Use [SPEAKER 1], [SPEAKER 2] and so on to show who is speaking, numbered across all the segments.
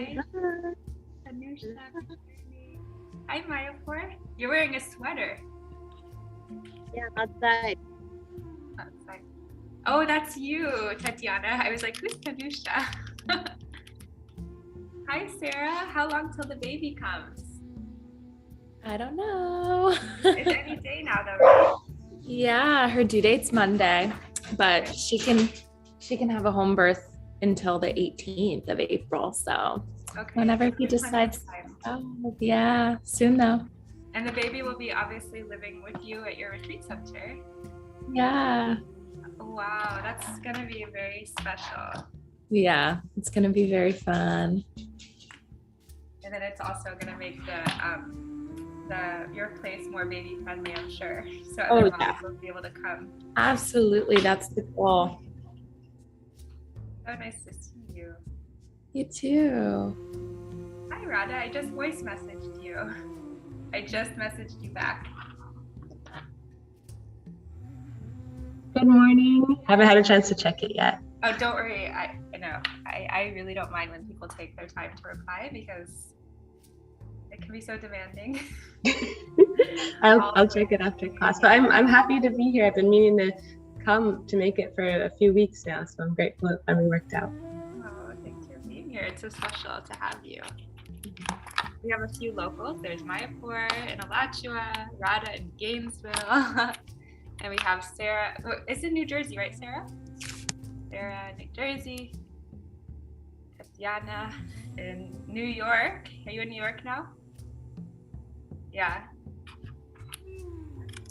[SPEAKER 1] Hi. Anusha. Hi, Mayapur. You're wearing a sweater.
[SPEAKER 2] Yeah, outside.
[SPEAKER 1] Outside. Oh, that's you, Tatiana. I was like, who's Tanusha? Hi, Sarah. How long till the baby comes?
[SPEAKER 3] I don't know.
[SPEAKER 1] It's any day now, though, right?
[SPEAKER 3] Yeah, her due date's Monday, but she can have a home birth until the 18th of April. So whenever he decides. Oh, yeah, soon though.
[SPEAKER 1] And the baby will be obviously living with you at your retreat center.
[SPEAKER 3] Yeah.
[SPEAKER 1] Wow, that's gonna be very special.
[SPEAKER 3] Yeah, it's gonna be very fun.
[SPEAKER 1] And then it's also gonna make your place more baby friendly, I'm sure. So other moms will be able to come.
[SPEAKER 3] Absolutely, that's the goal.
[SPEAKER 1] So nice to see you.
[SPEAKER 3] You too.
[SPEAKER 1] Hi, Radha. I just voice messaged you. I just messaged you back.
[SPEAKER 4] Good morning. Haven't had a chance to check it yet.
[SPEAKER 1] Oh, don't worry. I know. I really don't mind when people take their time to reply because it can be so demanding.
[SPEAKER 4] I'll check it after class. But I'm happy to be here. I've been meaning to come to make it for a few weeks now, so I'm grateful it finally worked out.
[SPEAKER 1] Oh, thanks for being here. It's so special to have you. We have a few locals. There's Mayapur in Alachua, Radha in Gainesville, and we have Sarah. It's in New Jersey, right, Sarah? Sarah in New Jersey. Tatiana in New York. Are you in New York now? Yeah.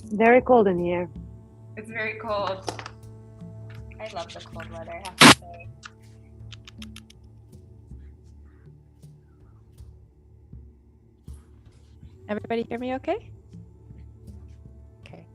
[SPEAKER 2] Very cold in here.
[SPEAKER 1] It's very cold. I love the cold weather, I have to say.
[SPEAKER 5] Everybody hear me okay? Okay.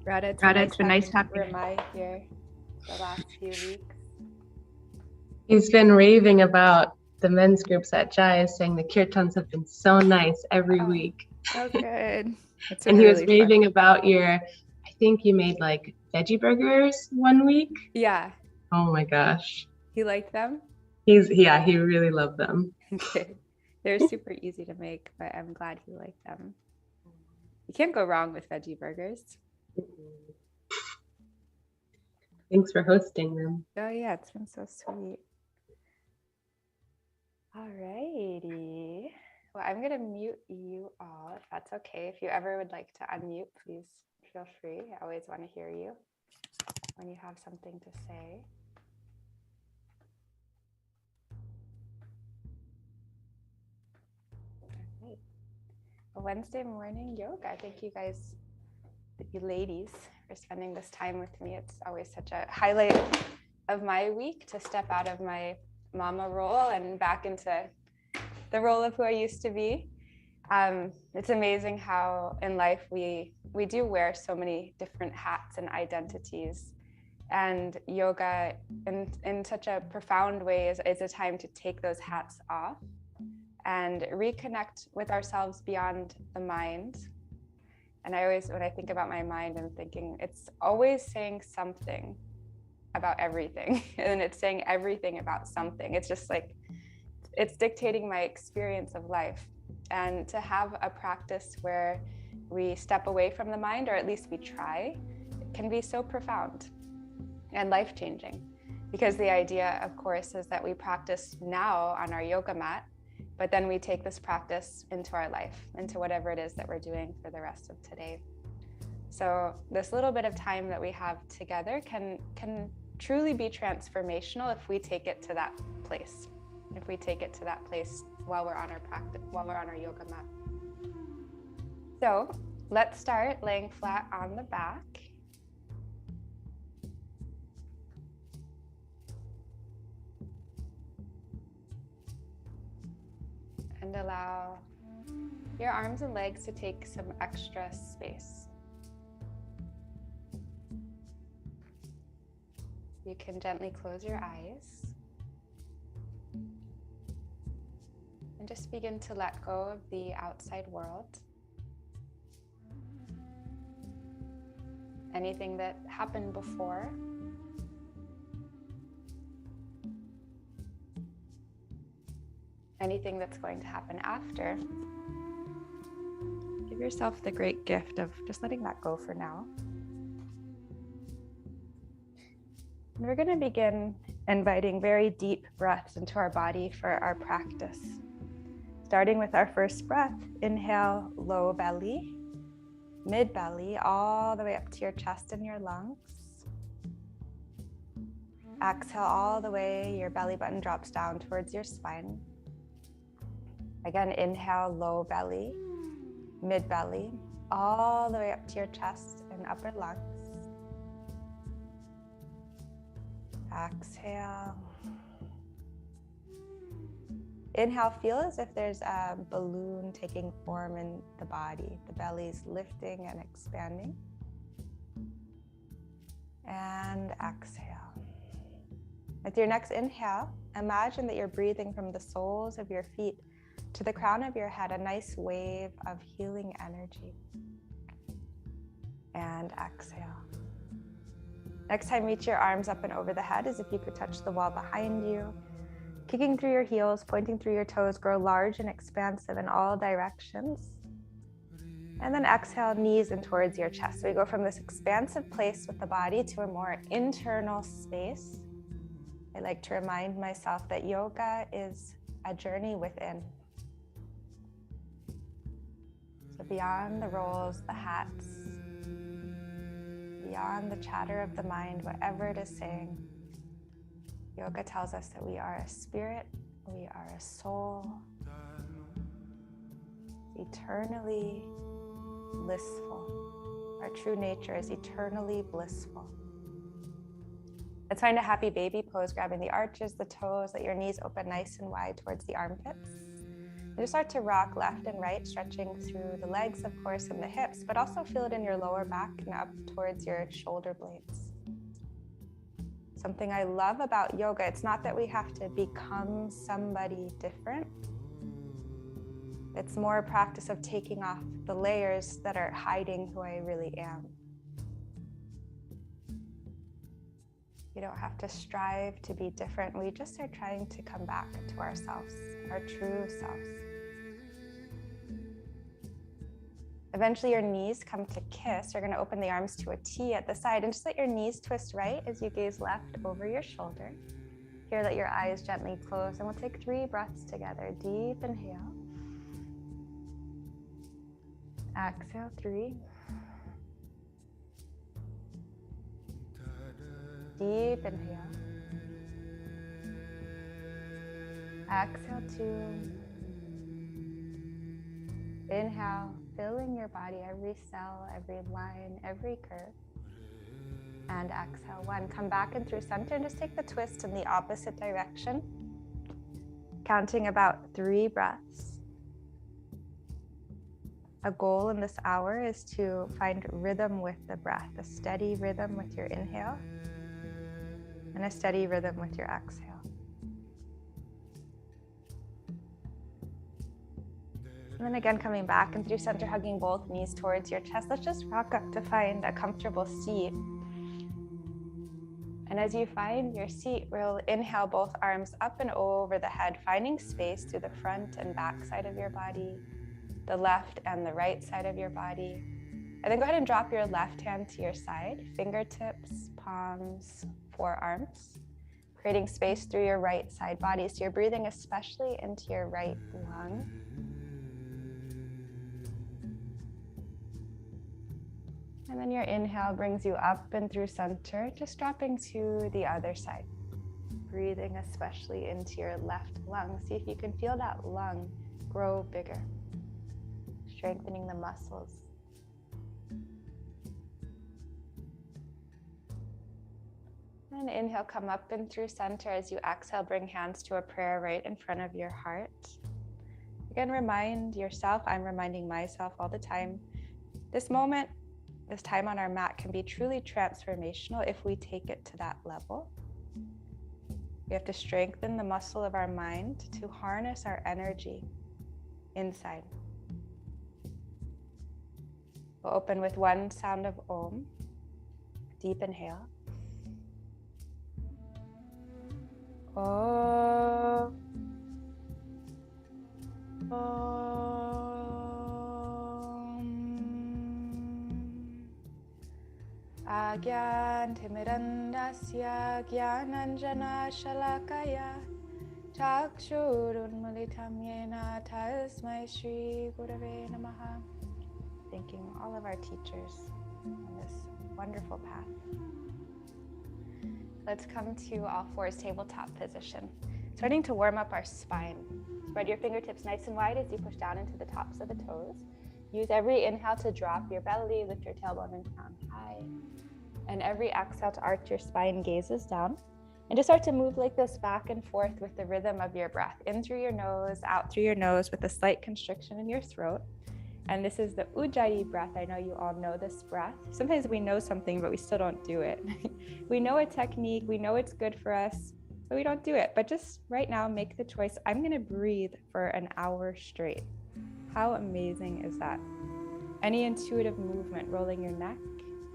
[SPEAKER 5] Radha, it's been nice talking to Ramai here the last few weeks.
[SPEAKER 4] He's been raving about the men's groups at Jai, saying the kirtans have been so nice every week.
[SPEAKER 5] Oh, good.
[SPEAKER 4] And he was raving about I think you made like veggie burgers one week.
[SPEAKER 5] Yeah.
[SPEAKER 4] Oh my gosh.
[SPEAKER 5] He liked them?
[SPEAKER 4] He really loved them.
[SPEAKER 5] Okay. They're super easy to make, but I'm glad he liked them. You can't go wrong with veggie burgers.
[SPEAKER 4] Thanks for hosting them.
[SPEAKER 5] Oh yeah, it's been so sweet. All righty. Well, I'm gonna mute you all if that's okay. If you ever would like to unmute, please feel free. I always want to hear you when you have something to say. All right. Well, Wednesday morning yoga. Thank you guys, you ladies, for spending this time with me. It's always such a highlight of my week to step out of my mama role and back into the role of who I used to be. It's amazing how in life we do wear so many different hats and identities, and yoga in such a profound way is a time to take those hats off and reconnect with ourselves beyond the mind. And I always, when I think about my mind, I'm thinking it's always saying something about everything, and it's saying everything about something. It's just like, it's dictating my experience of life. And to have a practice where we step away from the mind, or at least we try, it can be so profound and life-changing. Because the idea, of course, is that we practice now on our yoga mat, but then we take this practice into our life, into whatever it is that we're doing for the rest of today. So this little bit of time that we have together can truly be transformational if we take it to that place. If we take it to that place while we're on our practice, while we're on our yoga mat. So let's start laying flat on the back. And allow your arms and legs to take some extra space. You can gently close your eyes and just begin to let go of the outside world. Anything that happened before. Anything that's going to happen after. Give yourself the great gift of just letting that go for now. And we're going to begin inviting very deep breaths into our body for our practice. Starting with our first breath, inhale, low belly, mid belly, all the way up to your chest and your lungs. Exhale all the way, your belly button drops down towards your spine. Again, inhale, low belly, mid belly, all the way up to your chest and upper lungs. Exhale. Inhale, feel as if there's a balloon taking form in the body. The belly's lifting and expanding. And exhale. With your next inhale, imagine that you're breathing from the soles of your feet to the crown of your head, a nice wave of healing energy. And exhale. Next time, reach your arms up and over the head as if you could touch the wall behind you. Kicking through your heels, pointing through your toes, grow large and expansive in all directions. And then exhale, knees in towards your chest. So we go from this expansive place with the body to a more internal space. I like to remind myself that yoga is a journey within. So beyond the roles, the hats, beyond the chatter of the mind, whatever it is saying, yoga tells us that we are a spirit, we are a soul, eternally blissful. Our true nature is eternally blissful. Let's find a happy baby pose, grabbing the arches, the toes, let your knees open nice and wide towards the armpits. And just start to rock left and right, stretching through the legs, of course, and the hips, but also feel it in your lower back and up towards your shoulder blades. Something I love about yoga, it's not that we have to become somebody different. It's more a practice of taking off the layers that are hiding who I really am. You don't have to strive to be different. We just are trying to come back to ourselves, our true selves. Eventually your knees come to kiss. You're going to open the arms to a T at the side and just let your knees twist right as you gaze left over your shoulder. Here, let your eyes gently close and we'll take 3 breaths together. Deep inhale. Exhale, 3. Deep inhale. Exhale, 2. Inhale, filling your body, every cell, every line, every curve. And exhale, 1. Come back in through center and just take the twist in the opposite direction. Counting about 3 breaths. A goal in this hour is to find rhythm with the breath, a steady rhythm with your inhale and a steady rhythm with your exhale. And then again, coming back and through center, hugging both knees towards your chest. Let's just rock up to find a comfortable seat. And as you find your seat, we'll inhale both arms up and over the head, finding space through the front and back side of your body, the left and the right side of your body. And then go ahead and drop your left hand to your side, fingertips, palms, forearms, creating space through your right side body. So you're breathing especially into your right lung. And then your inhale brings you up and through center, just dropping to the other side. Breathing especially into your left lung. See if you can feel that lung grow bigger, strengthening the muscles. And inhale, come up and through center. As you exhale, bring hands to a prayer right in front of your heart. Again, remind yourself, I'm reminding myself all the time, this moment, this time on our mat can be truly transformational if we take it to that level. We have to strengthen the muscle of our mind to harness our energy inside. We'll open with one sound of Om. Deep inhale. Om. Agyantimirandasya Gyananjana Shalakaya Chakshurunmalitam Yena Tasmai Shri Gurave Namaha. Thanking all of our teachers on this wonderful path. Let's come to all fours, tabletop position. Starting to warm up our spine. Spread your fingertips nice and wide as you push down into the tops of the toes. Use every inhale to drop your belly, lift your tailbone and crown high. And every exhale to arch your spine, gazes down. And just start to move like this back and forth with the rhythm of your breath. In through your nose, out through your nose with a slight constriction in your throat. And this is the Ujjayi breath. I know you all know this breath. Sometimes we know something, but we still don't do it. We know a technique, we know it's good for us, but we don't do it. But just right now, make the choice. I'm gonna breathe for an hour straight. How amazing is that? Any intuitive movement, rolling your neck,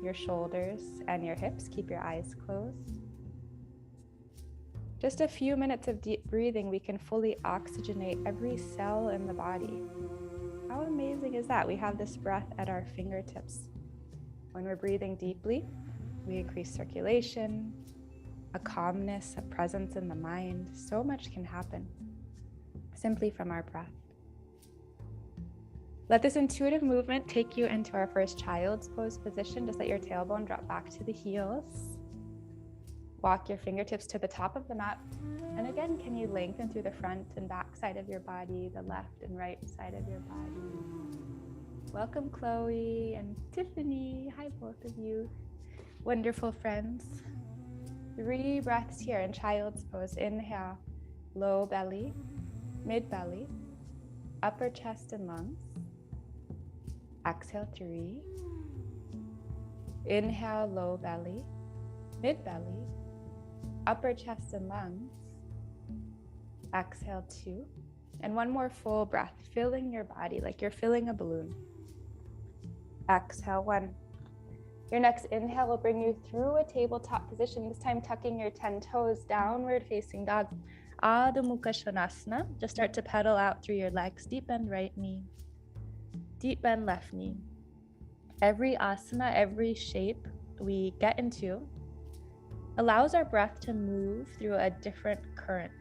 [SPEAKER 5] your shoulders, and your hips. Keep your eyes closed. Just a few minutes of deep breathing, we can fully oxygenate every cell in the body. How amazing is that? We have this breath at our fingertips. When we're breathing deeply, we increase circulation, a calmness, a presence in the mind. So much can happen simply from our breath. Let this intuitive movement take you into our first child's pose position. Just let your tailbone drop back to the heels. Walk your fingertips to the top of the mat. And again, can you lengthen through the front and back side of your body, the left and right side of your body. Welcome, Chloe and Tiffany. Hi, both of you. Wonderful friends. 3 breaths here in child's pose. Inhale, low belly, mid belly, upper chest and lungs. Exhale, 3. Inhale, low belly, mid belly, upper chest and lungs. Exhale, 2. And one more full breath, filling your body like you're filling a balloon. Exhale, 1. Your next inhale will bring you through a tabletop position, this time tucking your 10 toes, downward facing dog. Adho Mukha Svanasana. Just start to pedal out through your legs. Deep bend right knee, deep bend left knee. Every asana, every shape we get into allows our breath to move through a different current.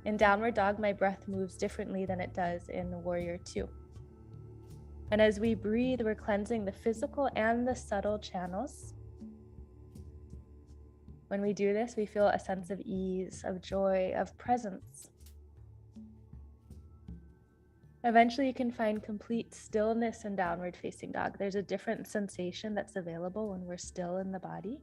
[SPEAKER 5] In downward dog, my breath moves differently than it does in warrior 2. And as we breathe, we're cleansing the physical and the subtle channels. When we do this, we feel a sense of ease, of joy, of presence. Eventually, you can find complete stillness in downward facing dog. There's a different sensation that's available when we're still in the body.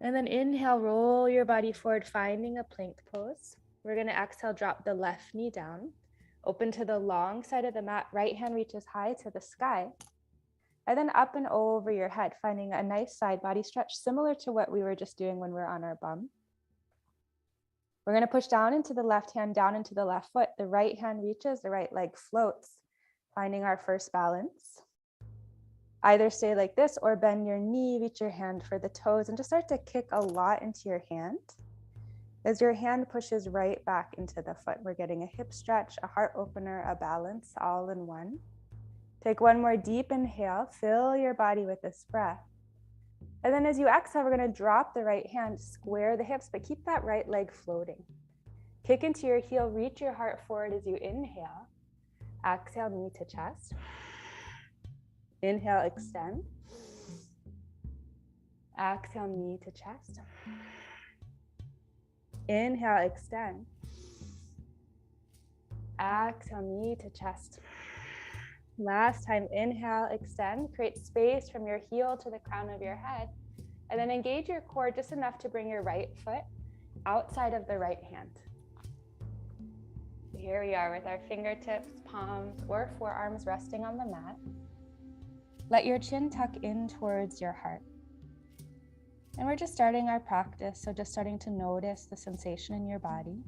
[SPEAKER 5] And then inhale, roll your body forward, finding a plank pose. We're going to exhale, drop the left knee down, open to the long side of the mat, right hand reaches high to the sky, and then up and over your head, finding a nice side body stretch, similar to what we were just doing when we're on our bum. We're going to push down into the left hand, down into the left foot. The right hand reaches, the right leg floats, finding our first balance. Either stay like this or bend your knee, reach your hand for the toes, and just start to kick a lot into your hand. As your hand pushes right back into the foot, we're getting a hip stretch, a heart opener, a balance, all in one. Take one more deep inhale, fill your body with this breath. And then as you exhale, we're going to drop the right hand, square the hips, but keep that right leg floating. Kick into your heel, reach your heart forward as you inhale. Exhale, knee to chest. Inhale, extend. Exhale, knee to chest. Inhale, extend. Exhale, knee to chest. Last time, inhale, extend. Create space from your heel to the crown of your head. And then engage your core just enough to bring your right foot outside of the right hand. here we are with our fingertips, palms, or forearms resting on the mat. Let your chin tuck in towards your heart. And we're just starting our practice, so just starting to notice the sensation in your body.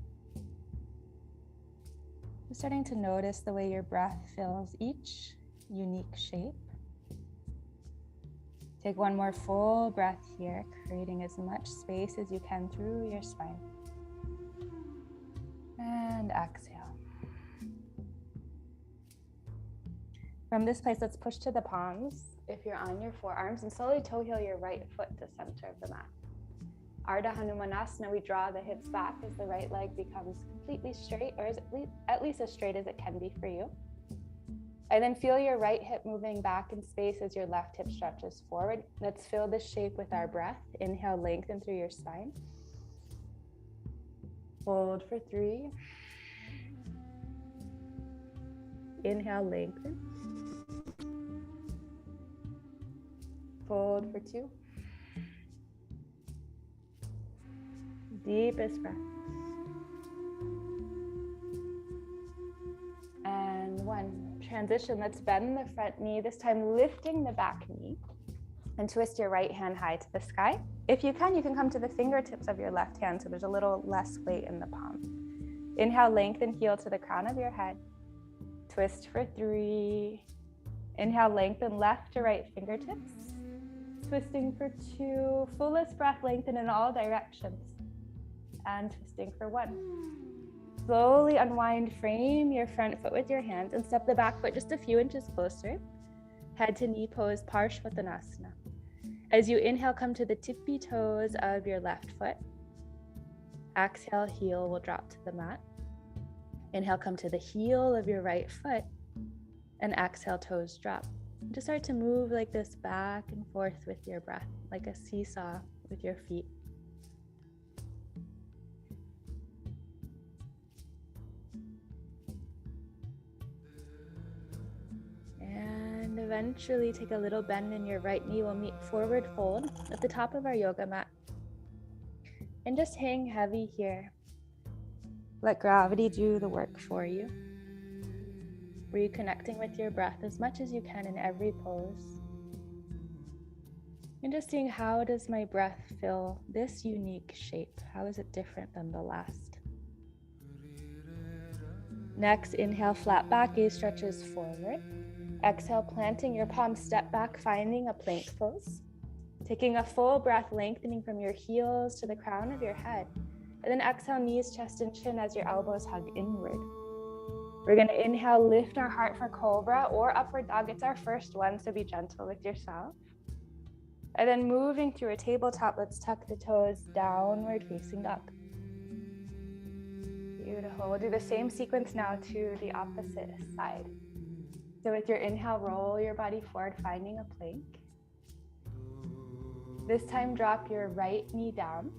[SPEAKER 5] Just starting to notice the way your breath fills each unique shape. Take one more full breath here, creating as much space as you can through your spine. And exhale. From this place, let's push to the palms if you're on your forearms and slowly toe heel your right foot to center of the mat. Ardha Hanumanasana, we draw the hips back as the right leg becomes completely straight, or at least as straight as it can be for you. And then feel your right hip moving back in space as your left hip stretches forward. Let's fill this shape with our breath. Inhale, lengthen through your spine. Hold for 3. Inhale, lengthen. Hold for 2. Deepest breath. And 1. Transition, let's bend the front knee, this time lifting the back knee, and twist your right hand high to the sky. If you can come to the fingertips of your left hand so there's a little less weight in the palm. Inhale, lengthen, heel to the crown of your head. Twist for 3. Inhale, lengthen left to right fingertips. Twisting for 2. Fullest breath, lengthen in all directions. And twisting for 1. Slowly unwind, frame your front foot with your hands and step the back foot just a few inches closer. Head to knee pose, Parshvattanasana. As you inhale, come to the tippy toes of your left foot. Exhale, heel will drop to the mat. Inhale, come to the heel of your right foot. And exhale, toes drop. Just start to move like this back and forth with your breath, like a seesaw with your feet. And eventually take a little bend in your right knee. We'll meet forward fold at the top of our yoga mat. And just hang heavy here. Let gravity do the work for you. Reconnecting with your breath as much as you can in every pose. And just seeing, how does my breath fill this unique shape? How is it different than the last? Next, inhale, flat back, gaze stretches forward. Exhale, planting your palms, step back, finding a plank pose. Taking a full breath, lengthening from your heels to the crown of your head. And then exhale, knees, chest, and chin as your elbows hug inward. We're going to inhale, lift our heart for cobra or upward dog. It's our first one, so be gentle with yourself. And then moving through a tabletop, let's tuck the toes, downward facing dog. Beautiful. We'll do the same sequence now to the opposite side. So with your inhale, roll your body forward, finding a plank. This time, drop your right knee down,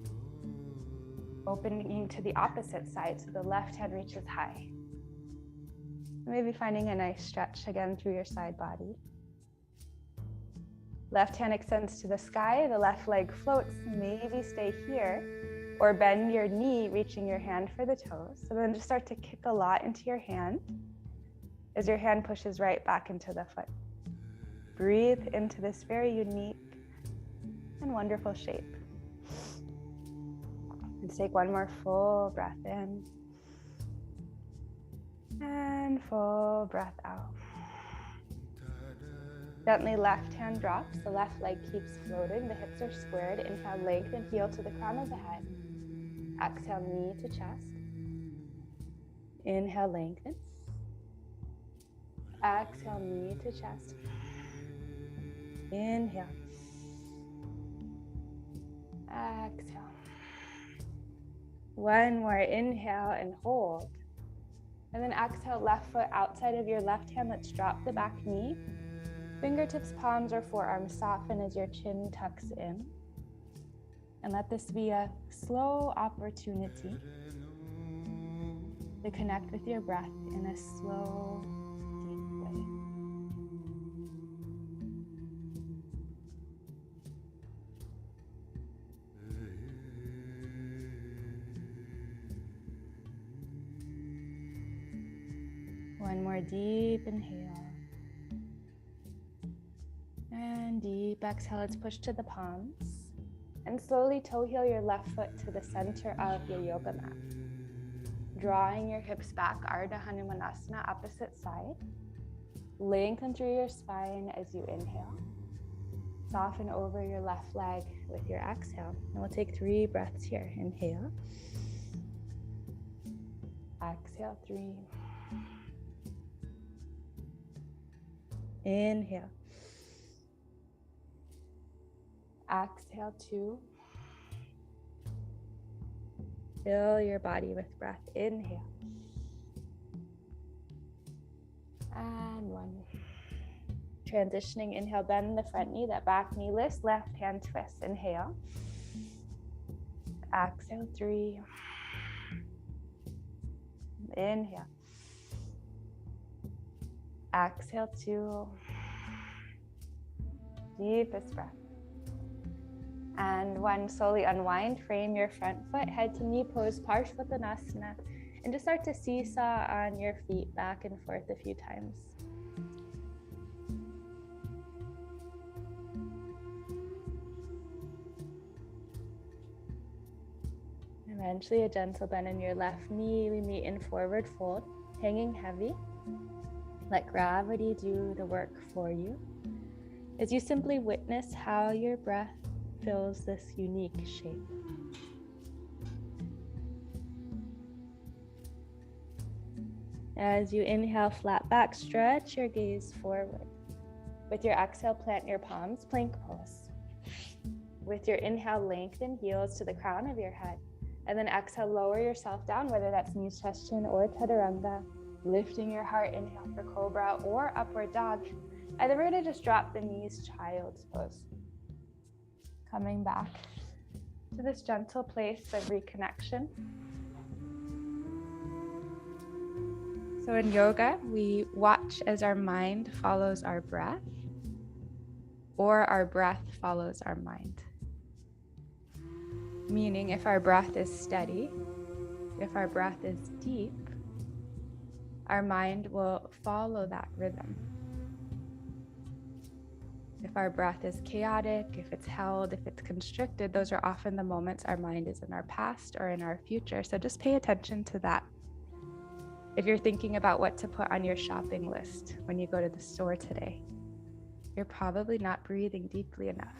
[SPEAKER 5] opening to the opposite side, so the left hand reaches high. Maybe finding a nice stretch again through your side body. Left hand extends to the sky, the left leg floats, maybe stay here, or bend your knee, reaching your hand for the toes. So then just start to kick a lot into your hand as your hand pushes right back into the foot. Breathe into this very unique and wonderful shape. Let's take one more full breath in. And full breath out. Gently, left hand drops, the left leg keeps floating, the hips are squared. Inhale, lengthen, heel to the crown of the head. Exhale, knee to chest. Inhale, lengthen. Exhale, knee to chest. Inhale. Exhale. One more inhale and hold. And then exhale, left foot outside of your left hand. Let's drop the back knee. Fingertips, palms, or forearms soften as your chin tucks in. And let this be a slow opportunity to connect with your breath in a slow, deep way. One more deep inhale. And deep exhale. Let's push to the palms. And slowly toe heel your left foot to the center of your yoga mat. Drawing your hips back, Ardha Hanumanasana, opposite side. Lengthen through your spine as you inhale. Soften over your left leg with your exhale. And we'll take 3 breaths here. Inhale. Exhale, 3. Inhale. Exhale, 2. Fill your body with breath. Inhale. And 1. Transitioning, inhale, bend the front knee, that back knee lifts, left hand twist. Inhale. Exhale, 3. Inhale. Exhale, 2. Deepest breath. And 1, slowly unwind, frame your front foot, head to knee pose, Parshvattanasana, and just start to seesaw on your feet back and forth a few times. Eventually a gentle bend in your left knee. We meet in forward fold, hanging heavy. Let gravity do the work for you as you simply witness how your breath fills this unique shape. As you inhale, flat back, stretch your gaze forward. With your exhale, plant your palms, plank pose. With your inhale, lengthen heels to the crown of your head. And then exhale, lower yourself down, whether that's knees, chest, chin, or chaturanga. Lifting your heart, inhale for cobra or upward dog. And then we're gonna just drop the knees, child's pose. Coming back to this gentle place of reconnection. So in yoga, we watch as our mind follows our breath, or our breath follows our mind. Meaning if our breath is steady, if our breath is deep, our mind will follow that rhythm. If our breath is chaotic, if it's held, if it's constricted, those are often the moments our mind is in our past or in our future. So just pay attention to that. If you're thinking about what to put on your shopping list when you go to the store today, you're probably not breathing deeply enough.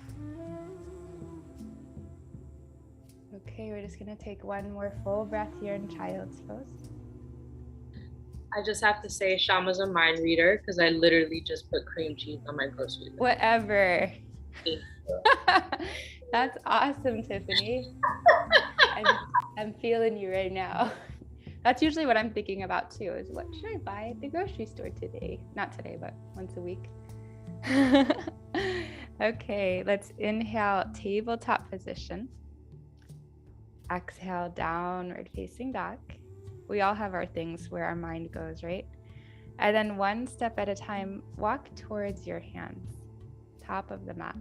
[SPEAKER 5] Okay, we're just gonna take 1 more full breath here in child's pose.
[SPEAKER 6] I just have to say Shama's a mind reader because I literally just put cream cheese on my grocery list.
[SPEAKER 5] Whatever. That's awesome, Tiffany. I'm feeling you right now. That's usually what I'm thinking about too, is what should I buy at the grocery store today? Not today, but once a week. Okay, let's inhale, tabletop position. Exhale, downward facing dog. We all have our things where our mind goes, right? And then 1 step at a time, walk towards your hands, top of the mat.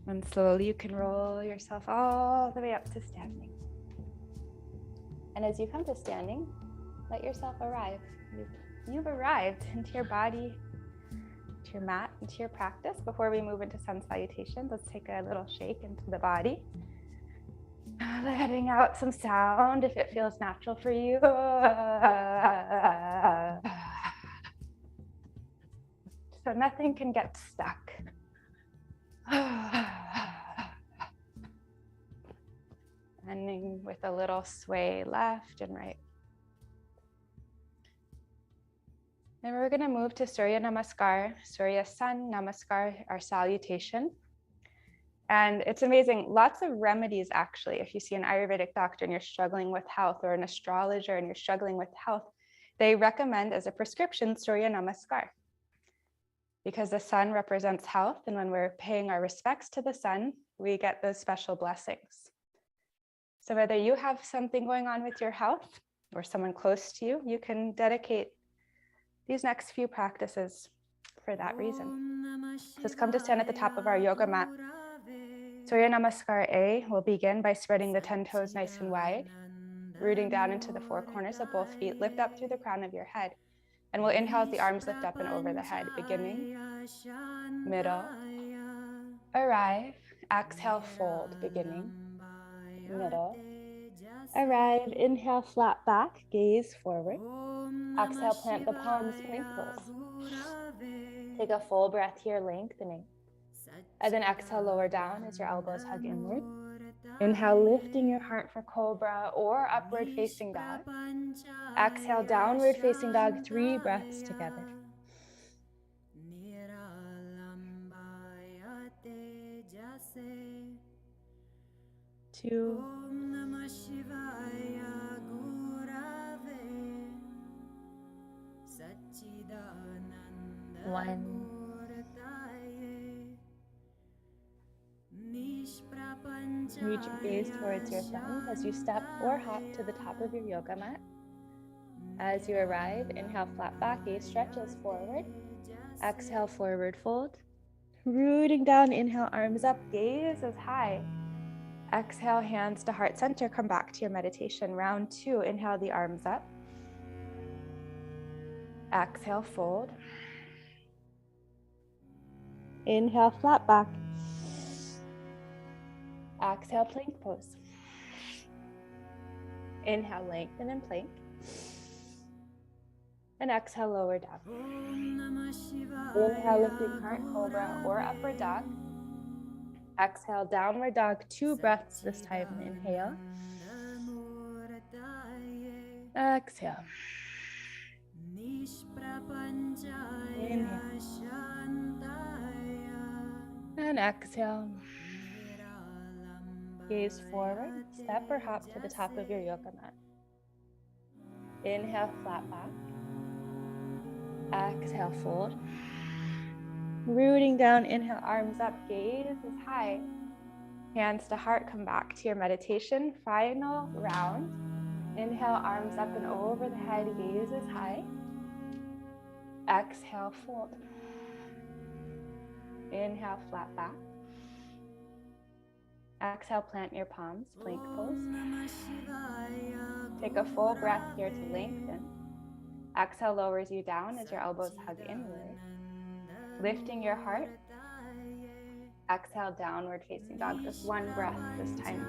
[SPEAKER 5] And slowly you can roll yourself all the way up to standing. And as you come to standing, let yourself arrive. You've arrived into your body, to your mat, into your practice. Before we move into sun salutations, let's take a little shake into the body. Letting out some sound if it feels natural for you. So nothing can get stuck. Ending with a little sway left and right. And we're going to move to Surya Namaskar, Surya Sun Namaskar, our salutation. And it's amazing, lots of remedies actually. If you see an Ayurvedic doctor and you're struggling with health, or an astrologer and you're struggling with health, they recommend as a prescription Surya Namaskar. Because the sun represents health, and when we're paying our respects to the sun, we get those special blessings. So whether you have something going on with your health or someone close to you, you can dedicate these next few practices for that reason. Just come to stand at the top of our yoga mat. Surya Namaskar A will begin by spreading the 10 toes nice and wide, rooting down into the four corners of both feet. Lift up through the crown of your head. And we'll inhale as the arms lift up and over the head, beginning, middle, arrive. Exhale, fold, beginning, middle, arrive. Inhale, flat back, gaze forward. Exhale, plant the palms, plank pose. Take a full breath here, lengthening. And then exhale, lower down as your elbows hug inward. Inhale, lifting your heart for cobra or upward facing dog. Exhale, downward facing dog, 3 breaths together. 2, 1. Reach your gaze towards your thumbs as you step or hop to the top of your yoga mat. As you arrive, inhale, flat back, gaze stretches forward. Exhale, forward fold. Rooting down, inhale, arms up, gaze is high. Exhale, hands to heart center, come back to your meditation. Round 2, inhale the arms up. Exhale, fold. Inhale, flat back. Exhale, plank pose. Inhale, lengthen and plank. And exhale, lower down. Inhale, lifting heart, cobra or upward dog. Exhale, downward dog, 2 breaths this time. Inhale. Exhale. Inhale. And exhale. Gaze forward, step or hop to the top of your yoga mat. Inhale, flat back. Exhale, fold. Rooting down, inhale, arms up, gaze is high. Hands to heart, come back to your meditation. Final round. Inhale, arms up and over the head, gaze is high. Exhale, fold. Inhale, flat back. Exhale, plant your palms, plank pose. Take a full breath here to lengthen. Exhale lowers you down as your elbows hug inward. Lifting your heart. Exhale, downward facing dog. Just 1 breath this time.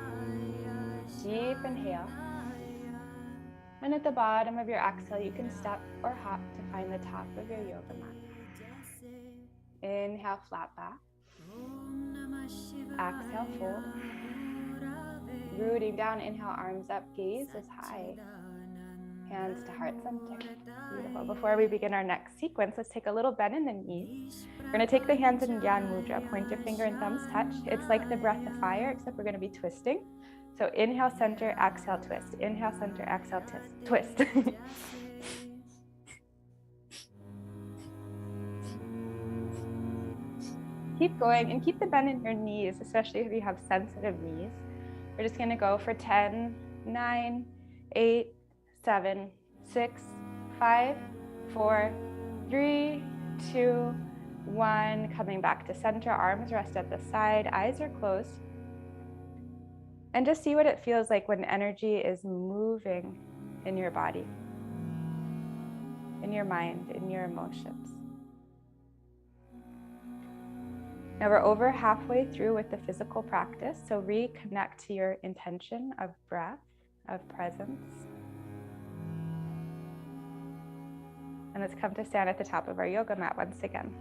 [SPEAKER 5] Deep inhale. And at the bottom of your exhale, you can step or hop to find the top of your yoga mat. Inhale, flat back. Exhale, fold. Rooting down, inhale, arms up, gaze is high. Hands to heart center. Beautiful. Before we begin our next sequence, let's take a little bend in the knees. We're going to take the hands in Gyan Mudra. Point your finger and thumbs touch. It's like the breath of fire, except we're going to be twisting. So inhale, center, exhale, twist. Inhale, center, exhale, twist. Keep going and keep the bend in your knees, especially if you have sensitive knees. We're just going to go for 10, 9, 8, 7, 6, 5, 4, 3, 2, 1. Coming back to center, arms rest at the side, eyes are closed. And just see what it feels like when energy is moving in your body, in your mind, in your emotions. Now we're over halfway through with the physical practice, so reconnect to your intention of breath, of presence. And let's come to stand at the top of our yoga mat once again.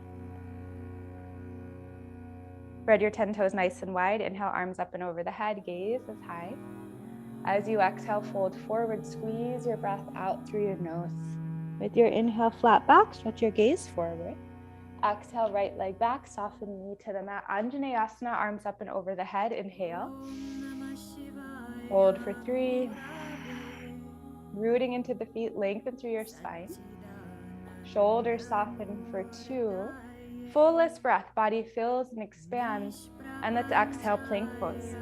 [SPEAKER 5] Spread your 10 toes nice and wide. Inhale, arms up and over the head, gaze is high. As you exhale, fold forward, squeeze your breath out through your nose. With your inhale, flat back, stretch your gaze forward. Exhale, right leg back, soften knee to the mat. Anjaneyasana, arms up and over the head. Inhale. Hold for 3. Rooting into the feet, lengthen through your spine. Shoulders soften for 2. Fullest breath, body fills and expands. And let's exhale, plank pose.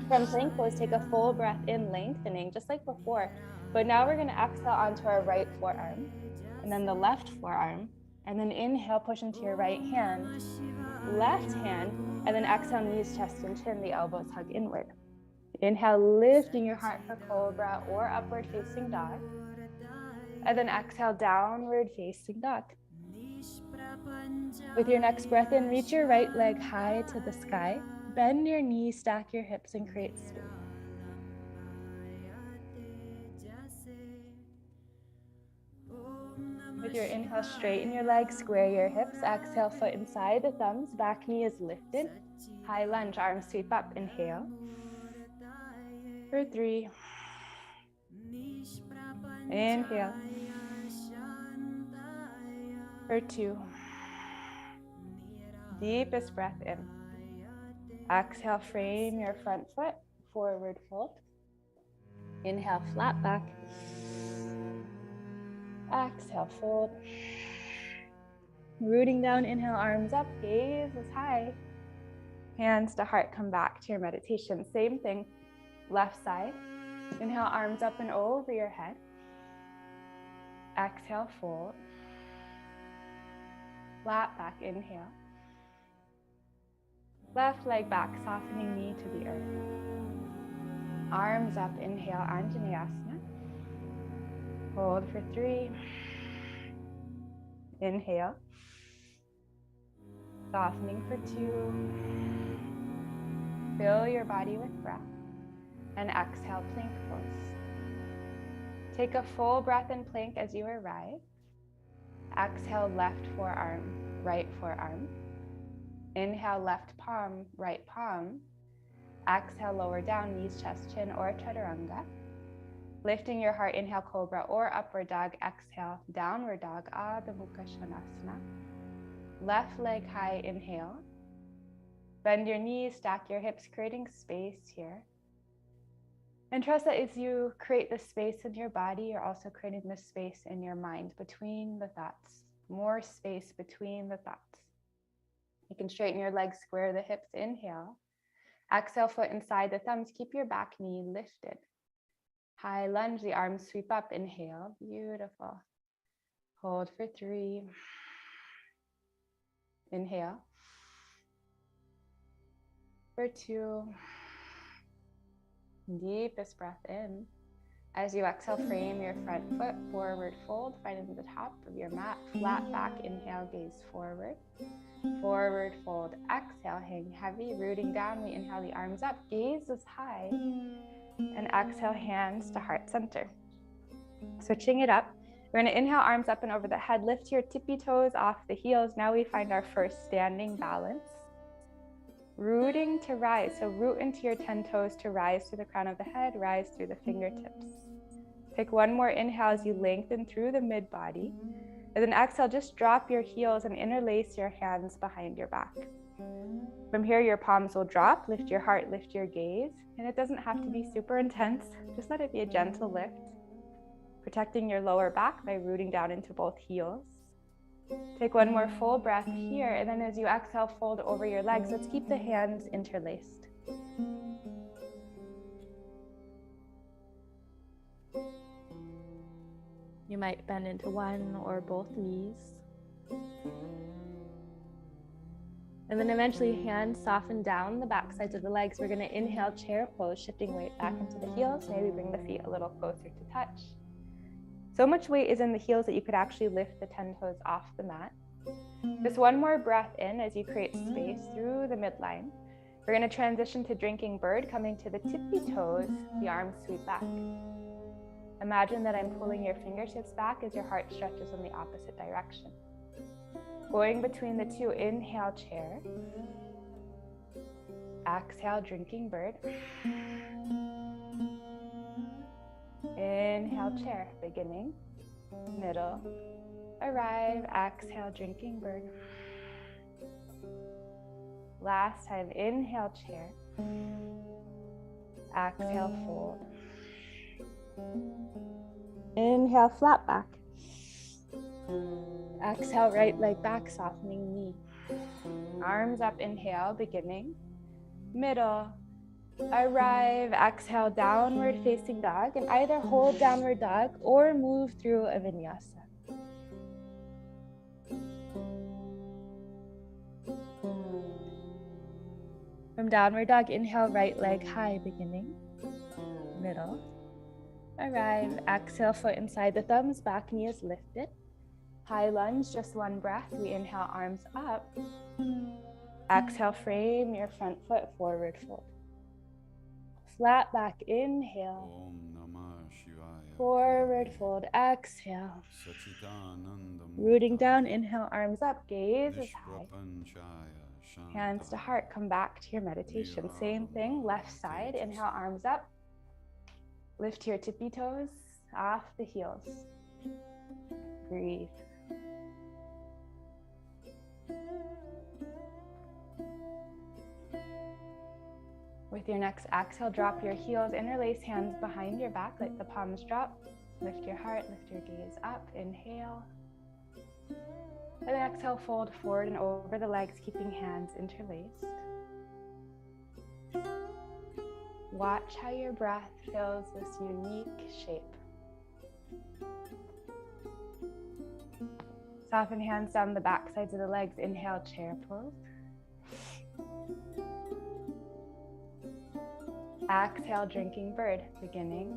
[SPEAKER 5] From plank pose, take a full breath in, lengthening, just like before. But now we're going to exhale onto our right forearm, and then the left forearm. And then inhale, push into your right hand. left hand, and then exhale, knees, chest, and chin, the elbows hug inward. Inhale, lifting your heart for cobra or upward facing dog. And then exhale, downward facing dog. With your next breath in, reach your right leg high to the sky. Bend your knees, stack your hips, and create space. With your inhale, straighten your legs, square your hips. Exhale, foot inside the thumbs, back knee is lifted. High lunge, arms sweep up. Inhale. For 3. Inhale. For 2. Deepest breath in. Exhale, frame your front foot, forward fold. Inhale, flat back. Exhale, fold. Rooting down, inhale, arms up, gaze is high. Hands to heart, come back to your meditation. Same thing, left side. Inhale, arms up and over your head. Exhale, fold. Flat back, inhale. Left leg back, softening knee to the earth. Arms up, inhale, Anjaneyasana. Hold for 3. Inhale. Softening for 2. Fill your body with breath. And exhale, plank pose. Take a full breath in plank as you arrive. Exhale, left forearm, right forearm. Inhale, left palm, right palm. Exhale, lower down, knees, chest, chin, or chaturanga. Lifting your heart, inhale, cobra or upward dog. Exhale, downward dog, Adho Mukha Svanasana. Left leg high, inhale. Bend your knees, stack your hips, creating space here. And trust that as you create this space in your body, you're also creating this space in your mind between the thoughts. More space between the thoughts. You can straighten your legs, square the hips, inhale. Exhale, foot inside the thumbs, keep your back knee lifted. High lunge, the arms sweep up, inhale, beautiful. Hold for 3. Inhale. For 2. Deepest breath in. As you exhale, frame your front foot, forward fold, finding the top of your mat, flat back, inhale, gaze forward. Forward fold, exhale, hang heavy, rooting down, we inhale the arms up, gaze is high, and exhale, hands to heart center. Switching it up, we're gonna inhale, arms up and over the head, lift your tippy toes off the heels. Now we find our first standing balance. Rooting to rise, so root into your 10 toes to rise to the crown of the head, rise through the fingertips. Take one more inhale as you lengthen through the mid body. And then exhale, just drop your heels and interlace your hands behind your back. From here, your palms will drop, lift your heart, lift your gaze. And it doesn't have to be super intense, just let it be a gentle lift. Protecting your lower back by rooting down into both heels. Take one more full breath here, and then as you exhale, fold over your legs. Let's keep the hands interlaced. You might bend into one or both knees. And then eventually hands soften down the back sides of the legs. We're gonna inhale, chair pose, shifting weight back into the heels. Maybe bring the feet a little closer to touch. So much weight is in the heels that you could actually lift the 10 toes off the mat. Just one more breath in as you create space through the midline. We're going to transition to drinking bird, coming to the tippy toes, the arms sweep back. Imagine that I'm pulling your fingertips back as your heart stretches in the opposite direction. Going between the two, inhale, chair. Exhale, drinking bird. Inhale, chair, beginning, middle, arrive, exhale, drinking bird. Last time, inhale, chair, exhale, fold. Inhale, flat back. Exhale, right leg back, softening knee. Arms up, inhale, beginning, middle, arrive, exhale, downward facing dog, and either hold downward dog or move through a vinyasa. From downward dog, inhale, right leg high, beginning, middle. Arrive, exhale, foot inside the thumbs, back knee is lifted. High lunge, just one breath. We inhale, arms up. Exhale, frame your front foot, forward fold. Flat back, inhale. Forward fold, exhale. Rooting down, inhale, arms up, gaze is high. Hands to heart, come back to your meditation. Same thing, left side, inhale, arms up. Lift your tippy toes off the heels. Breathe. With your next exhale, drop your heels, interlace hands behind your back, let the palms drop. Lift your heart, lift your gaze up, inhale. And then exhale, fold forward and over the legs, keeping hands interlaced. Watch how your breath fills this unique shape. Soften hands down the back sides of the legs. Inhale, chair pose. Exhale, drinking bird, beginning,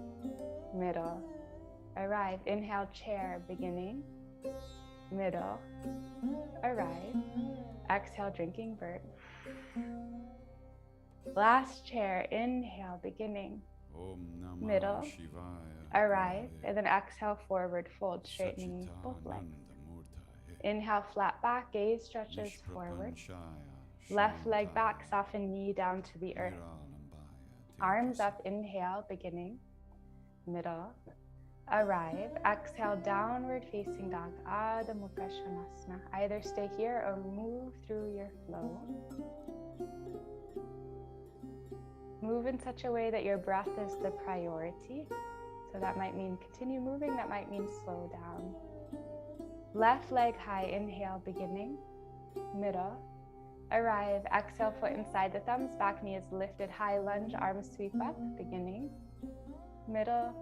[SPEAKER 5] middle, arrive. Inhale, chair, beginning, middle, arrive. Exhale, drinking bird. Last chair, inhale, beginning, middle, arrive. And then exhale, forward fold, straightening both legs. Inhale, flat back, gaze stretches forward. Left leg back, soften knee down to the earth. Arms up, inhale, beginning, middle, arrive. Exhale, downward facing dog, Adho Mukha Svanasana. Either stay here or move through your flow. Move in such a way that your breath is the priority. So that might mean continue moving, that might mean slow down. Left leg high, inhale, beginning, middle, arrive. Exhale, foot inside the thumbs, back knee is lifted, high lunge, arms sweep up, beginning, middle,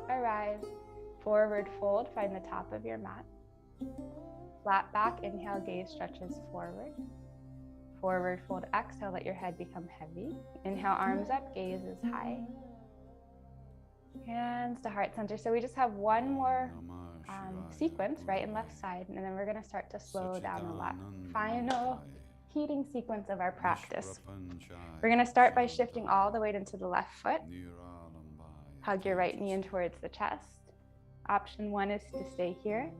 [SPEAKER 5] arrive. Forward fold, find the top of your mat. Flat back, inhale, gaze stretches forward. Forward fold, exhale, let your head become heavy. Inhale, arms up, gaze is high. Hands to heart center. So we just have one more sequence, right and left side, and then we're going to start to slow down a lot. Final heating sequence of our practice. We're going to start by shifting all the weight into the left foot. Hug your right knee in towards the chest. Option 1 is to stay here.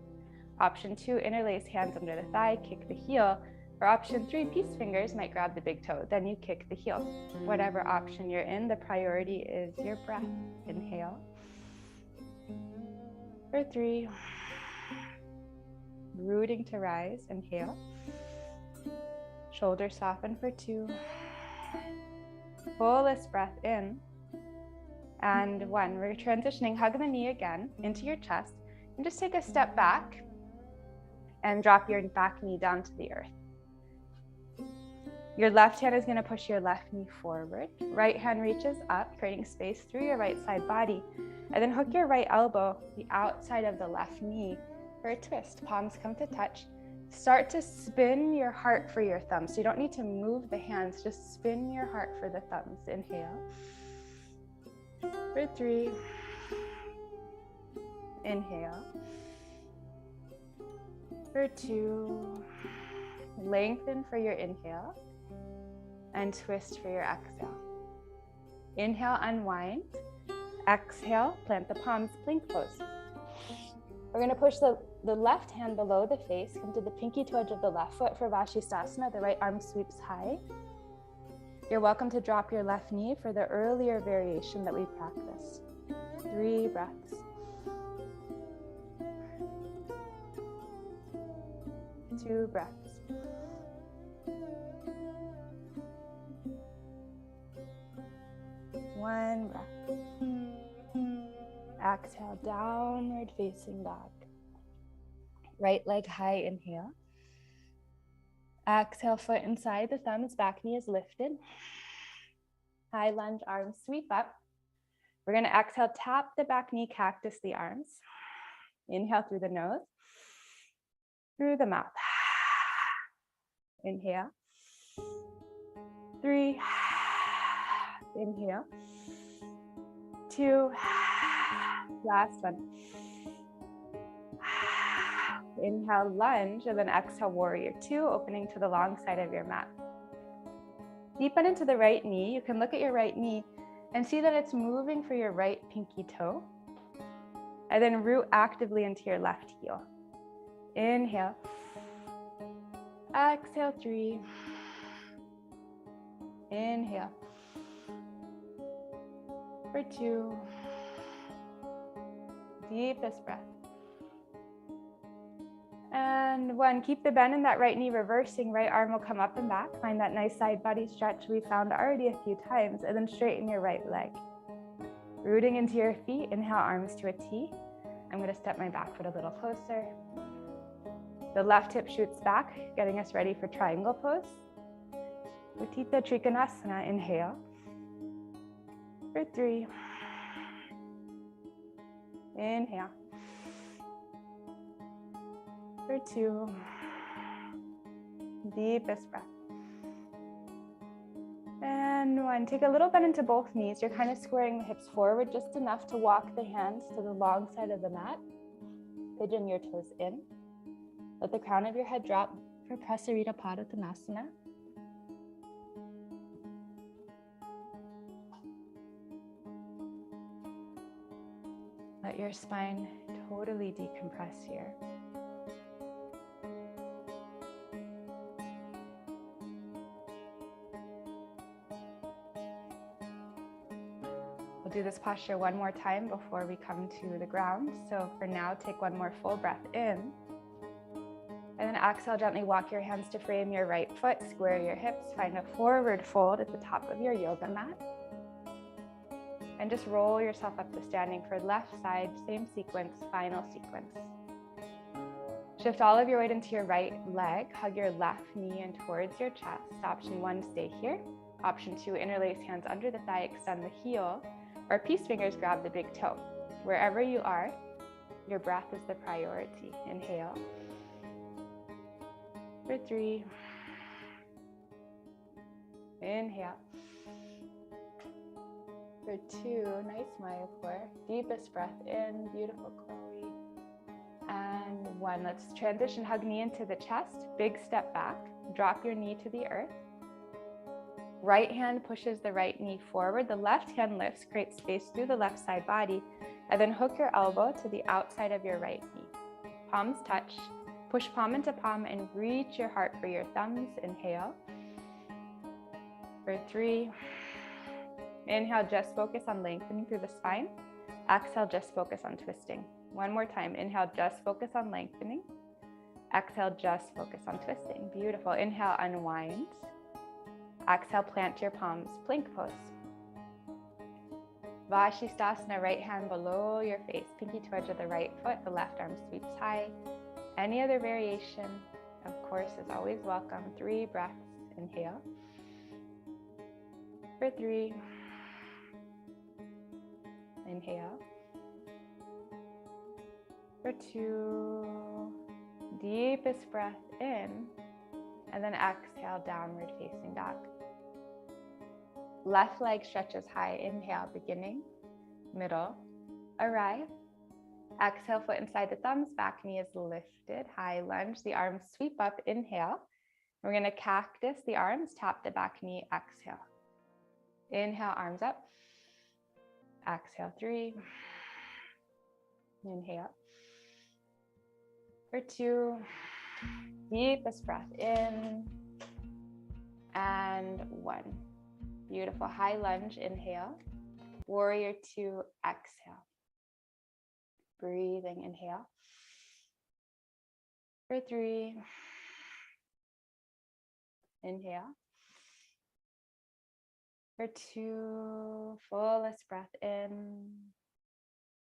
[SPEAKER 5] Option 2, interlace hands under the thigh, kick the heel. Or option 3, peace fingers might grab the big toe, then you kick the heel. Whatever option you're in, the priority is your breath. Inhale. For 3. Rooting to rise, inhale. Shoulders soften for 2. Fullest breath in. And 1. We're transitioning, hug the knee again into your chest. And just take a step back and drop your back knee down to the earth. Your left hand is going to push your left knee forward. Right hand reaches up, creating space through your right side body. And then hook your right elbow, the outside of the left knee, for a twist. Palms come to touch. Start to spin your heart for your thumbs. So you don't need to move the hands, just spin your heart for the thumbs. Inhale. For 3. Inhale. For 2. Lengthen for your inhale. And twist for your exhale. Inhale, unwind. Exhale, plant the palms, plank pose. We're going to push the left hand below the face, come to the pinky toe edge of the left foot for Vashisthasana. The right arm sweeps high. You're welcome to drop your left knee for the earlier variation that we practiced. 3 breaths. 2 breaths. 1 breath. Exhale, downward facing dog. Right leg high, inhale. Exhale, foot inside the thumbs, back knee is lifted. High lunge, arms sweep up. We're going to exhale, tap the back knee, cactus the arms. Inhale through the nose, through the mouth. Inhale. 3, inhale, 2, last one. Inhale, lunge, and then exhale, warrior 2, opening to the long side of your mat. Deepen into the right knee. You can look at your right knee and see that it's moving for your right pinky toe. And then root actively into your left heel. Inhale. Exhale, 3. Inhale. For 2. Deepest breath. And 1, keep the bend in that right knee reversing, right arm will come up and back. Find that nice side body stretch we found already a few times, and then straighten your right leg. Rooting into your feet, inhale, arms to a T. I'm gonna step my back foot a little closer. The left hip shoots back, getting us ready for triangle pose. Utthita Trikonasana, inhale. For 3. Inhale. For 2. Deepest breath. And 1, take a little bend into both knees. You're kind of squaring the hips forward just enough to walk the hands to the long side of the mat. Pigeon your toes in. Let the crown of your head drop for Prasarita Padottanasana. Let your spine totally decompress here. We'll do this posture one more time before we come to the ground. So for now, take one more full breath in. And then exhale, gently walk your hands to frame your right foot, square your hips, find a forward fold at the top of your yoga mat. And just roll yourself up to standing for left side, same sequence, final sequence. Shift all of your weight into your right leg, hug your left knee in towards your chest. Option 1, stay here. Option 2, interlace hands under the thigh, extend the heel, or peace fingers grab the big toe. Wherever you are, your breath is the priority. Inhale. For 3. Inhale. For 2, nice Mayapur. Deepest breath in, beautiful Chloe. And 1, let's transition, hug knee into the chest, big step back, drop your knee to the earth. Right hand pushes the right knee forward, the left hand lifts, create space through the left side body, and then hook your elbow to the outside of your right knee. Palms touch, push palm into palm and reach your heart for your thumbs. Inhale. For 3. Inhale, just focus on lengthening through the spine. Exhale, just focus on twisting. One more time. Inhale, just focus on lengthening. Exhale, just focus on twisting. Beautiful. Inhale, unwind. Exhale, plant your palms, plank pose. Vashisthasana, right hand below your face, pinky toe edge of the right foot, the left arm sweeps high. Any other variation, of course, is always welcome. 3 breaths. Inhale. For 3. Inhale. For 2. Deepest breath in. And then exhale, downward facing dog. Left leg stretches high. Inhale, beginning, middle, arrive. Exhale, foot inside the thumbs, back knee is lifted, high lunge, the arms sweep up. Inhale. We're going to cactus the arms, tap the back knee, exhale. Inhale, arms up. Exhale, 3. Inhale. For 2. Deepest breath in. And 1. Beautiful. High lunge, inhale. Warrior 2, exhale. Breathing, inhale. For 3. Inhale. For 2, fullest breath in.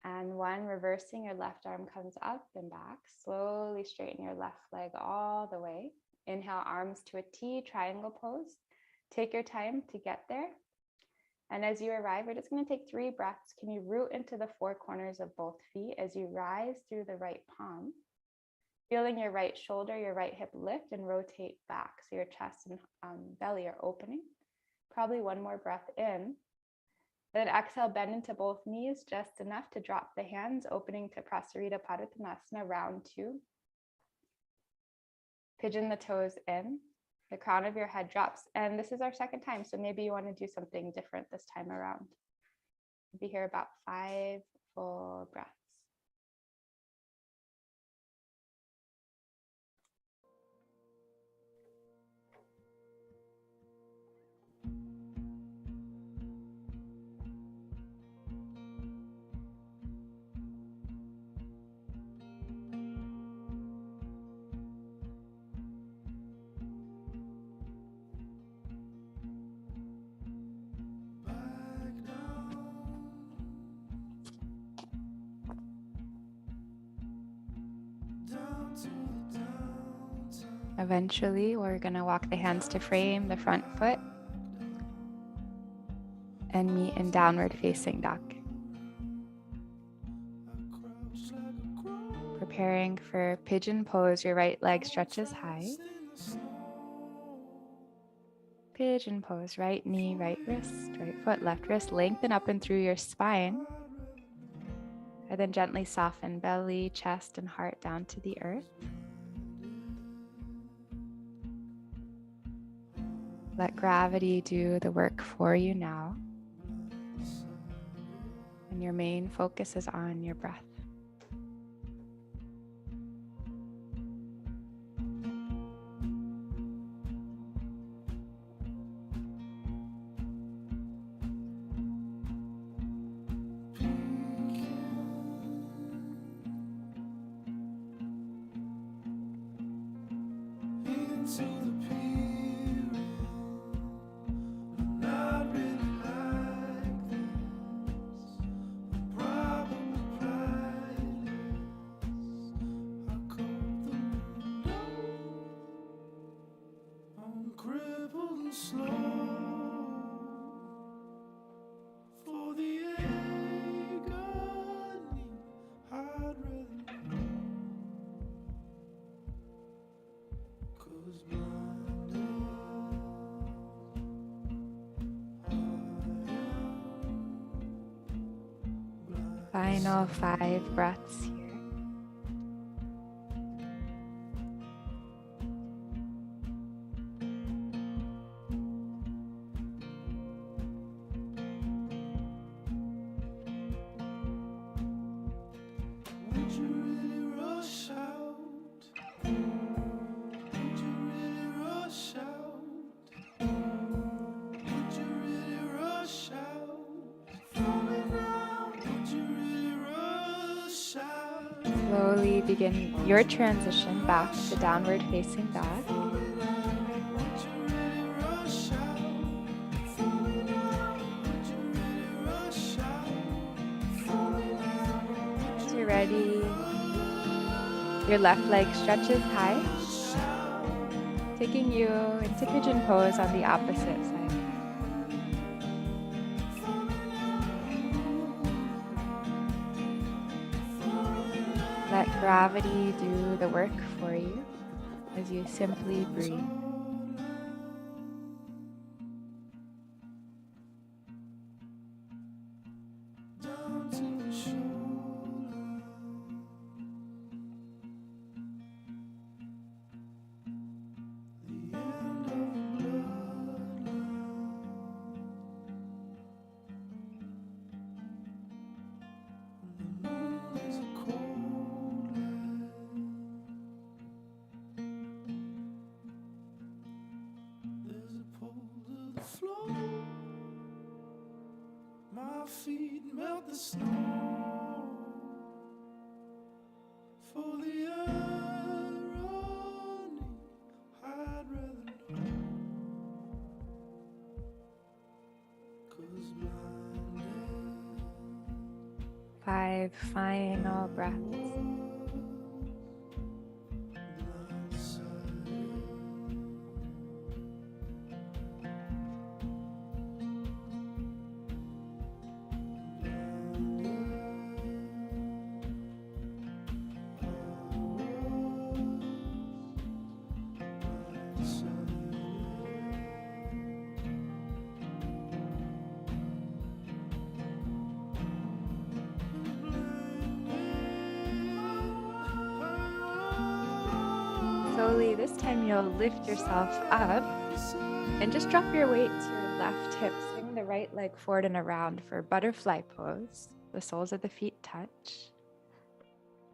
[SPEAKER 5] And 1, reversing, your left arm comes up and back. Slowly straighten your left leg all the way. Inhale, arms to a T, triangle pose. Take your time to get there. And as you arrive, we're just going to take 3 breaths. Can you root into the 4 corners of both feet as you rise through the right palm? Feeling your right shoulder, your right hip lift and rotate back. So your chest and belly are opening. Probably one more breath in. Then exhale, bend into both knees just enough to drop the hands, opening to Prasarita Padottanasana, round 2. Pigeon the toes in. The crown of your head drops. And this is our second time, so maybe you want to do something different this time around. We'll be here about 5 full breaths. Eventually, we're going to walk the hands to frame the front foot and meet in downward facing dog. Preparing for pigeon pose, your right leg stretches high. Pigeon pose, right knee, right wrist, right foot, left wrist, lengthen up and through your spine. And then gently soften belly, chest, and heart down to the earth. Let gravity do the work for you now. And your main focus is on your breath. Final 5 breaths here. Slowly begin your transition back to downward facing dog. As you're ready, your left leg stretches high, taking you into pigeon pose on the opposite side. Let gravity do the work for you as you simply breathe.
[SPEAKER 7] My feet melt the snow for the irony I'd rather know, 'cause blinded
[SPEAKER 5] 5 final breaths. slowly, this time you'll lift yourself up and just drop your weight to your left hip. Swing the right leg forward and around for butterfly pose. The soles of the feet touch.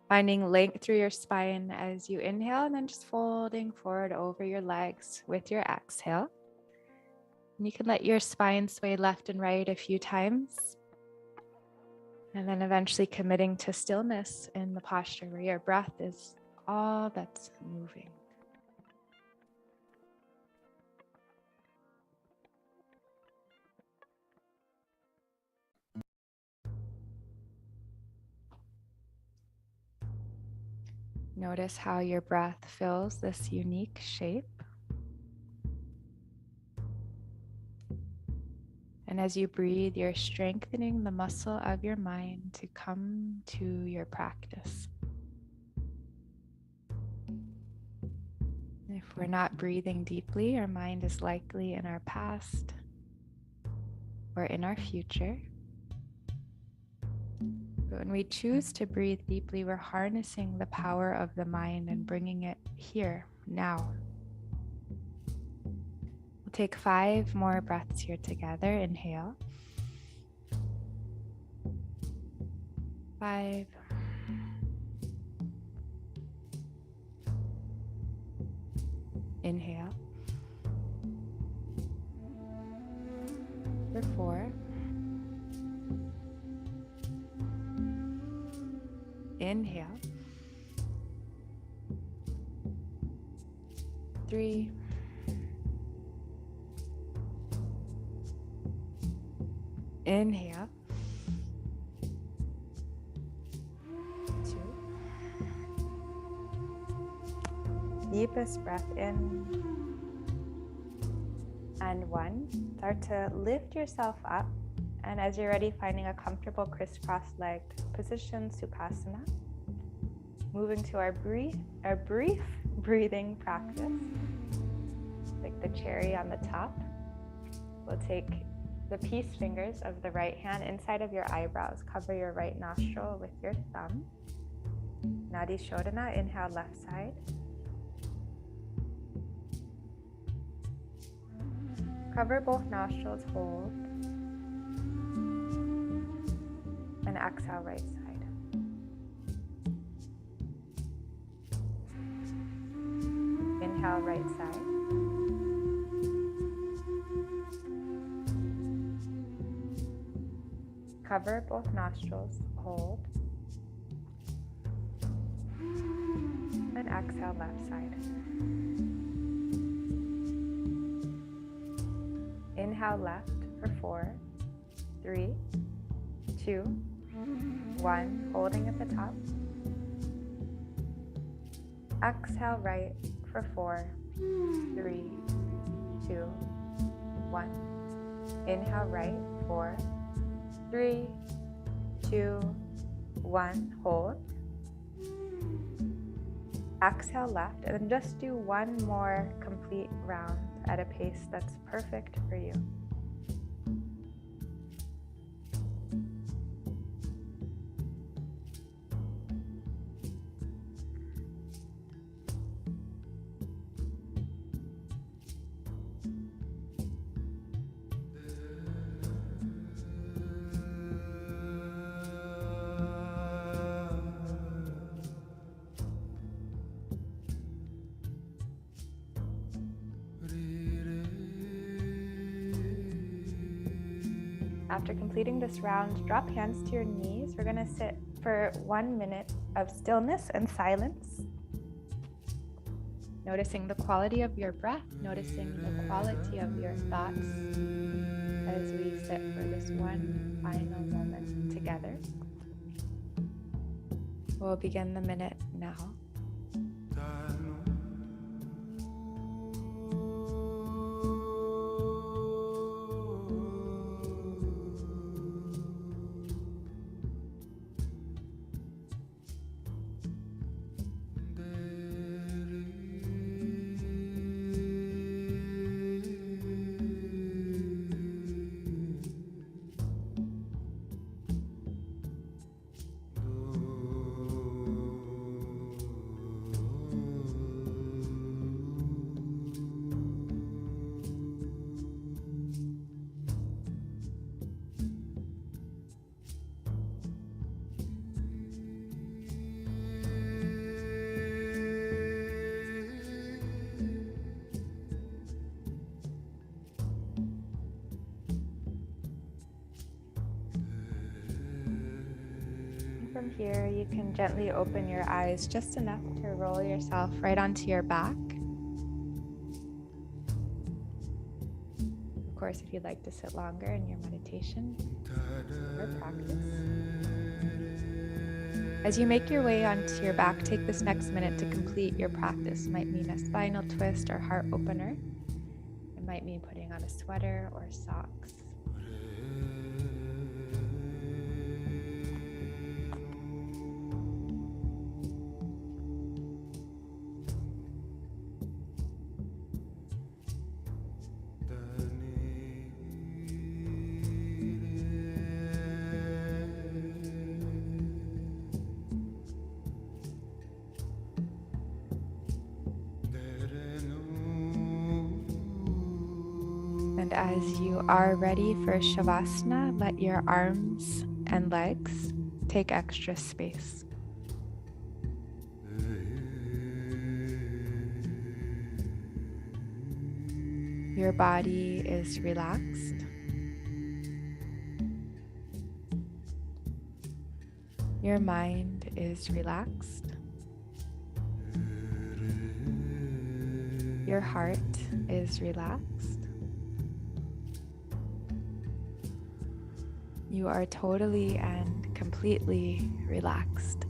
[SPEAKER 5] Finding length through your spine as you inhale, and then just folding forward over your legs with your exhale. And you can let your spine sway left and right a few times. And then eventually committing to stillness in the posture where your breath is all that's moving. Notice how your breath fills this unique shape. And as you breathe, you're strengthening the muscle of your mind to come to your practice. If we're not breathing deeply, our mind is likely in our past or in our future. But when we choose to breathe deeply, we're harnessing the power of the mind and bringing it here, now. We'll take 5 more breaths here together. Inhale. 5. Inhale. For 4. Inhale. 3. Inhale. 2. Deepest breath in. And 1. Start to lift yourself up. And as you're ready, finding a comfortable crisscross-legged position, Sukhasana. Moving to our brief breathing practice. Like the cherry on the top. We'll take the peace fingers of the right hand inside of your eyebrows. Cover your right nostril with your thumb. Nadi Shodhana, inhale left side. Cover both nostrils, hold. And exhale right side. Inhale right side. Cover both nostrils, hold. And exhale left side. Inhale left for 4, 3, 2, 1. Holding at the top. Exhale right for 4, 3, 2, 1. Inhale right, 4, 3, 2, 1. Hold. Exhale left, and then just do 1 more complete round at a pace that's perfect for you. After completing this round, drop hands to your knees. We're going to sit for 1 minute of stillness and silence. Noticing the quality of your breath, noticing the quality of your thoughts as we sit for this one final moment together. We'll begin the minute now. from here, you can gently open your eyes just enough to roll yourself right onto your back. Of course, if you'd like to sit longer in your meditation or practice. As you make your way onto your back, take this next minute to complete your practice. It might mean a spinal twist or heart opener. It might mean putting on a sweater or socks. And as you are ready for Shavasana, let your arms and legs take extra space. Your body is relaxed. Your mind is relaxed. Your heart is relaxed. You are totally and completely relaxed.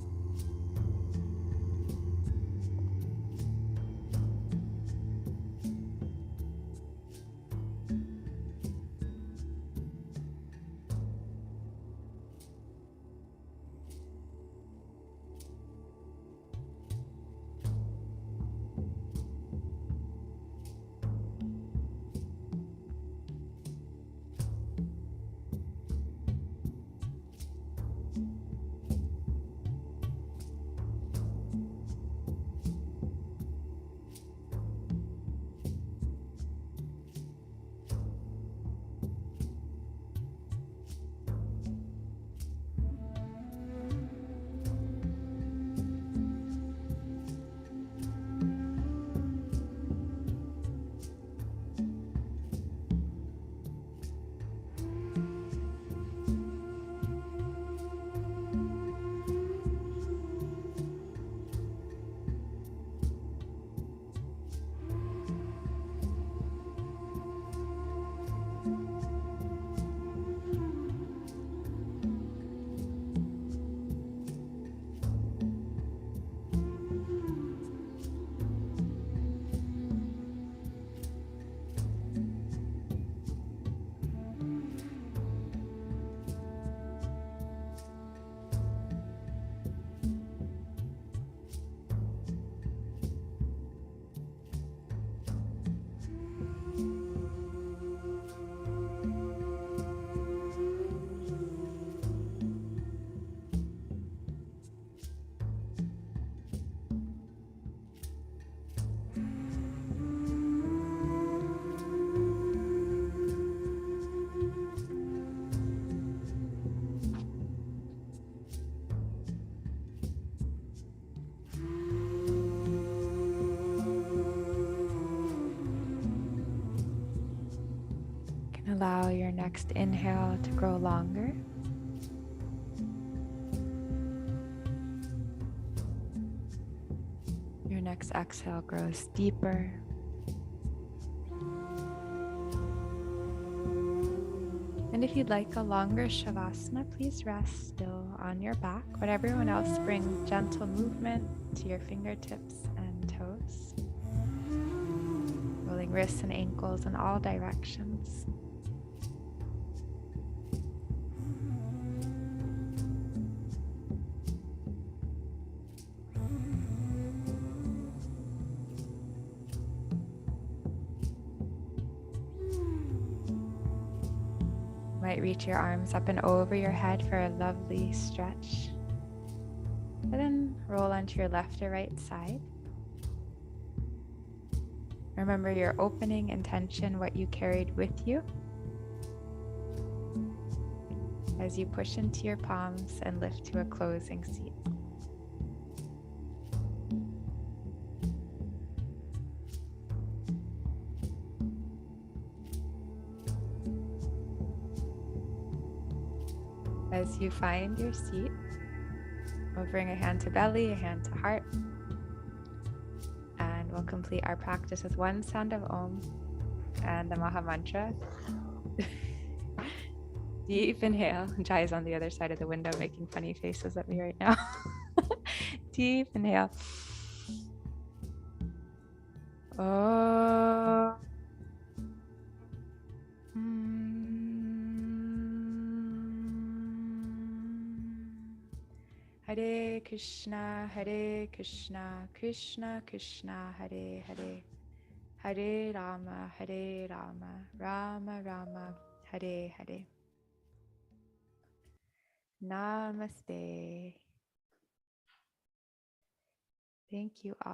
[SPEAKER 5] Allow your next inhale to grow longer. Your next exhale grows deeper. And if you'd like a longer Shavasana, please rest still on your back. But everyone else, bring gentle movement to your fingertips and toes. Rolling wrists and ankles in all directions. Might reach your arms up and over your head for a lovely stretch. And then roll onto your left or right side. Remember your opening intention, what you carried with you. As you push into your palms and lift to a closing seat. As you find your seat, We'll bring a hand to belly, a hand to heart. And we'll complete our practice with one sound of Om and the Maha Mantra. Deep inhale. Jai is on the other side of the window making funny faces at me right now. Deep inhale. Oh. Hare Krishna, Krishna Krishna, Hare Hare. Hare Rama, Rama Rama, Hare Hare. Namaste. Thank you all.